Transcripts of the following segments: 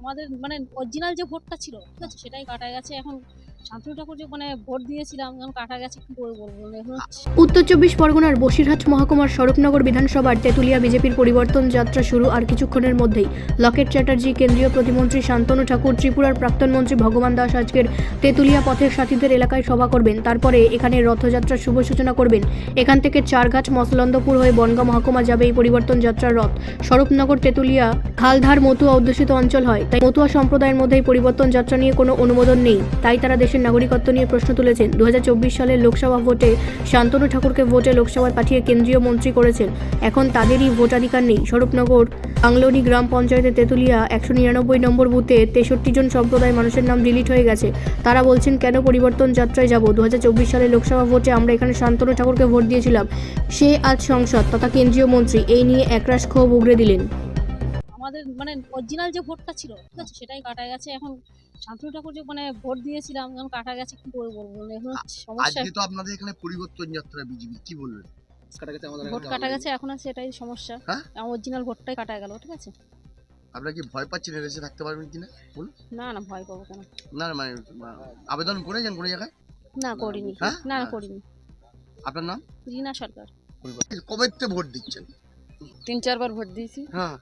আমাদের মানে অরিজিনাল যে ভোটটা ছিল ঠিক আছে সেটাই কাটা গেছে। এখন শান্তনু ঠাকুর যে মানে ভোট দিয়েছিলাম এখন কাটা গেছে, কি করে বলবো এখন উত্তর চব্বিশ পরগনার বসিরহাট মহকুমার স্বরূপনগর বিধানসভার তেঁতুলিয়া বিজেপির পরিবর্তন যাত্রা শুরু আর কিছুক্ষণের মধ্যেই লকেট চ্যাটার্জি, কেন্দ্রীয় প্রতিমন্ত্রী শান্তনু ঠাকুর, ত্রিপুরার প্রাক্তন মন্ত্রী ভগবান দাস আজকের তেঁতুলিয়া পথের সাথীদের এলাকায় সভা করবেন। তারপরে এখানে রথযাত্রার শুভ সূচনা করবেন। এখান থেকে চারঘাট মসলন্দপুর হয়ে বনগাঁ মহকুমা যাবে এই পরিবর্তন যাত্রার রথ। স্বরূপনগর, তেঁতুলিয়া, হালধার, মতুয়া অধ্যুষিত অঞ্চল হয়, তাই মতুয়া সম্প্রদায়ের মধ্যে এই পরিবর্তন যাত্রা নিয়ে কোনো অনুমোদন নেই। তাই তারা দেশের নাগরিকত্ব নিয়ে প্রশ্ন তুলেছেন। 2024 সালের লোকসভা ভোটে শান্তনু ঠাকুরকে ভোটে লোকসভায় পাঠিয়ে কেন্দ্রীয় মন্ত্রী করেছেন। এখন তাদেরই ভোটাধিকার নেই। স্বরূপনগর বাংলোনি গ্রাম পঞ্চায়েতের তেঁতুলিয়া 199 নম্বর বুথে 63 জন সম্প্রদায়ের মানুষের নাম ডিলিট হয়ে গেছে। তারা বলছেন, কেন পরিবর্তন যাত্রায় যাব? 2024 সালের লোকসভা ভোটে আমরা এখানে শান্তনু ঠাকুরকে ভোট দিয়েছিলাম। সে আজ সংসদ তথা কেন্দ্রীয় মন্ত্রী। এই নিয়ে একরাশ ক্ষোভ উগরে দিলেন। আমাদের মানে অরিজিনাল যে ভোটটা ছিল ঠিক আছে সেটাই কাটা গেছে। এখন শান্তনু ঠাকুর যে মানে ভোট দিয়েছিলাম এখন কাটা গেছে, কি করে বলবো এখন সমস্যা। আজকে তো আপনাদের এখানে পরিবর্তন যাত্রা বিজেপি, কি বলবেন? ভোট কাটা গেছে, এখন আছে এটাই সমস্যা। হ্যাঁ? আমার অরিজিনাল ভোটটাই কাটা গেল, ঠিক আছে। আপনারা কি ভয় পাচ্ছেন এদেশে থাকতে পারবেন কিনা বলুন? না না, ভয় পাবো কেন? না মানে আবেদন করেছেন কোনো জায়গায়? না করিনি। হ্যাঁ? না না করিনি। আপনার নাম? রিনা সরকার। কবে থেকে ভোট দিচ্ছেন? 3-4 বার ভোট দিয়েছি। হ্যাঁ।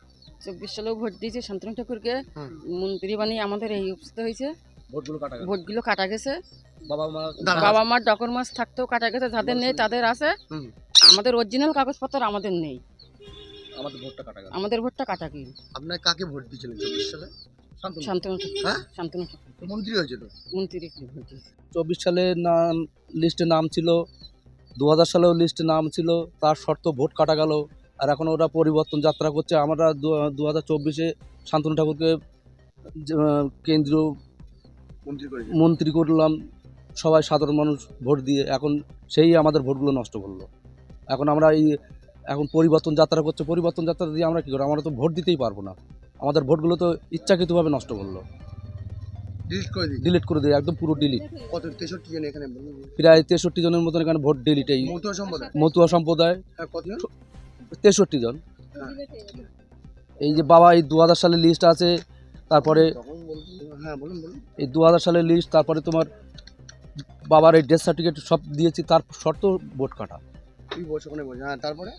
24 সালেও ভোট দিয়েছি শান্তনু ঠাকুরকে হুম। মন্ত্রী বানিয়ে আমাদের এই অবস্থা হয়েছে। ভোটগুলো কাটা গেছে। দাঁড়ান। বাবা মার ডকুমেন্টস থাকতেও কাটা গেছে, যাদের নেই তাদের আছে। হুম। আমাদের অরিজিনাল কাগজপত্র আমাদের নেই। আমাদের ভোটটা কাটা গেল। আমাদের ভোটটা কাটা কি? আপনারা কাকে ভোট দিয়েছিলেন 24 সালে? শান্তনু ঠাকুর। হ্যাঁ? শান্তনু ঠাকুর মন্ত্রী হয়েছিল। মন্ত্রীকে ভোট দিয়েছি। 24 সালে নাম লিস্টে নাম ছিল, 2000 সালেও লিস্টে নাম ছিল, তার শর্ত ভোট কাটা গেল। আর এখন ওরা পরিবর্তন যাত্রা করছে। আমরা 2024-এ শান্তনু ঠাকুরকে কেন্দ্রীয় মন্ত্রী করেছিল। মন্ত্রী করলাম সবাই সাধারণ মানুষ ভোট দিয়ে। এখন সেই আমাদের ভোটগুলো নষ্ট করলো। এখন আমরা এখন পরিবর্তন যাত্রা করছে, পরিবর্তন যাত্রা দিয়ে আমরা কী করবো? আমরা তো ভোট দিতেই পারবো না। আমাদের ভোটগুলো তো ইচ্ছাকৃতভাবে নষ্ট করলো, ডিলিট করে দিয়েছে। ডিলিট করে দিয়ে একদম পুরো ডিলিট। কত 63 জন এখানে বলুন? প্রায় 63 জনের মতন এখানে ভোট ডিলিট। এই মতুয়া সম্প্রদায়। মতুয়া সম্প্রদায় হ্যাঁ, কতজন? 63 জন। হ্যাঁ। এই যে বাবা, এই 2000 সালের লিস্ট আছে, তারপরে তখন বলছি, হ্যাঁ বলুন বলুন। এই 2000 সালের লিস্ট, তারপরে তোমার বাবার এই ডেথ সার্টিফিকেট সব দিয়েছি, তার শর্ত ভোট কাটা। কি বলছো ওখানে বলছো? হ্যাঁ, তারপরে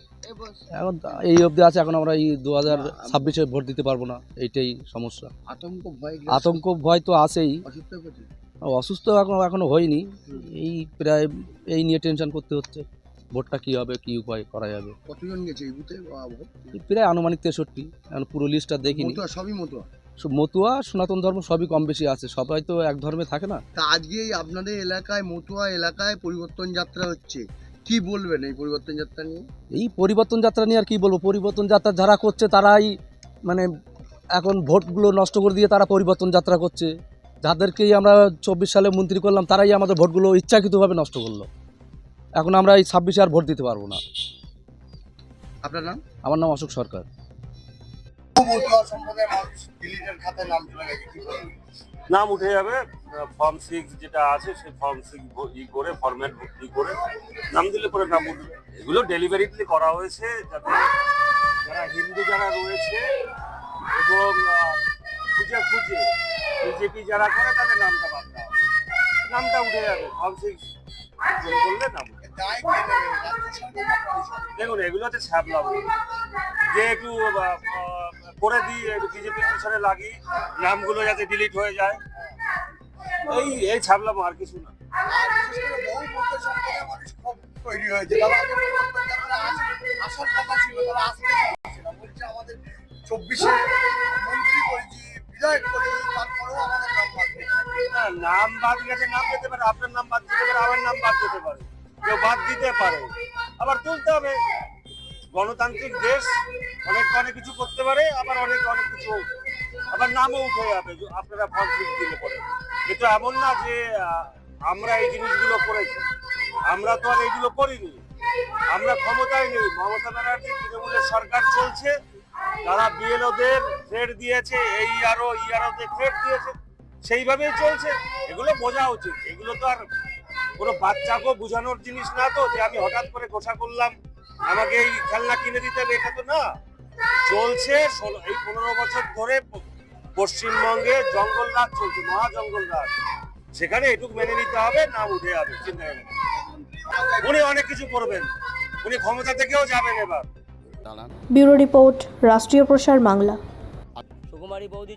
এখন এই অবধি আছে। এখন আমরা এই 2026-এ ভোট দিতে পারবো না, এইটাই সমস্যা। আতঙ্ক ভয় আতঙ্ক ভয় তো আছেই। অসুস্থ হয়েছে। অসুস্থ এখনো হয়নি। এই প্রায় এই নিয়ে টেনশন করতে হচ্ছে, ভোটটা কী হবে, কী উপায় করা যাবে। কতজন গেছে এই বুথে ভোট? প্রায় আনুমানিক 63। এখন পুরো লিস্টটা দেখিনি। মতুয়া, সবই মতুয়া। মতুয়া সনাতন ধর্ম সবই কম বেশি আছে, সবাই তো এক ধর্মে থাকে না। তা আজকে এই আপনাদের এলাকায় মতুয়া এলাকায় পরিবর্তন যাত্রা হচ্ছে, কি বলবেন এই পরিবর্তন যাত্রা নিয়ে? এই পরিবর্তন যাত্রা নিয়ে আর কি বলবো? পরিবর্তন যাত্রা যারা করছে তারাই মানে এখন ভোটগুলো নষ্ট করে দিয়ে তারা পরিবর্তন যাত্রা করছে। যাদেরকেই আমরা 24 সালে মন্ত্রী করলাম তারাই আমাদের ভোটগুলো ইচ্ছাকৃতভাবে নষ্ট করলো। এখন আমরা এই 26-এ আর ভোট দিতে পারবো না। আপনার নাম? আমার নাম অশোক সরকার। মতুয়া সম্প্রদায়ের মানুষ ডিলিটের খাতায় নাম চলে গেছে, কি বলবেন? নাম উঠে যাবে। ফর্ম 6 যেটা আছে সেই ফর্ম 6 করে ফরম্যাট করে নাম দিলে পরে নাম উঠবে। এগুলো ডেলিভারিটলি করা হয়েছে যাতে যারা হিন্দু যারা রয়েছে এবং খুঁজে বিজেপি যারা করে তাদের নামটা বাদ দেওয়া হবে। নামটা উঠে যাবে ফর্ম 6 করলে নাম উঠে যাবে। দায় কে নেবে? রাজ্য সরকার না পরিষদ? দেখুন এগুলো হচ্ছে ছ্যাবলা যে একটু করে দিই, একটু বিজেপির পিছনে লাগি নামগুলো যাতে ডিলিট হয়ে যায়, এই ছাবলাম আর কিছু না। আর বিশেষ করে বহু মতুয়া সম্প্রদায়ের মানুষ খুব তৈরি হয়েছে, তারা আগে পরিবর্তন যাত্রা আসার কথা ছিল, তারা আসতে পারছে না। বলছে আমাদের 24-এ মন্ত্রী করেছি, বিধায়ক করেছি, তারপরেও আমাদের নাম বাদ দিয়েছে। না, নাম বাদ গেছে, নাম যেতে পারে, আপনার নাম বাদ যেতে পারে, আমার নাম বাদ যেতে পারে, কেউ বাদ দিতে পারে, আবার তুলতে হবে। গণতান্ত্রিক দেশ, অনেক কিছু করতে পারে, আবার অনেক কিছু আবার নামও উঠে যাবে আপনারা ফর্ম 6 দিলে পরে। কিন্তু এমন না যে আমরা এই জিনিসগুলো করেছি, আমরা তো আর এইগুলো করিনি, আমরা ক্ষমতায় নেই। মমতা ব্যানার্জি তৃণমূলের সরকার চলছে, তারা বিএলওদের থ্রেড দিয়েছে, এই ইয়ারোদের থ্রেড দিয়েছে, সেইভাবেই চলছে। এগুলো বোঝা উচিত। এগুলো তো আর কোনো বাচ্চাকেও বোঝানোর জিনিস না, তো যে আমি হঠাৎ করে ঘোষণা করলাম আমাকে এই খেলনা কিনে দিতে হবে, এটা তো না। চলছে এই 15 বছর ধরে পশ্চিমবঙ্গে জঙ্গল রাজ চলছে, মহা জঙ্গল রাজ। সেখানে এটুকু মেনে নিতে হবে, নাম উঠে যাবে, চিন্তা নেই। উনি অনেক কিছু করবেন, উনি ক্ষমতা থেকেও যাবেন এবার। ব্যুরো রিপোর্ট, রাষ্ট্রীয় প্রসার বাংলা। সুকুমারী বৌদি।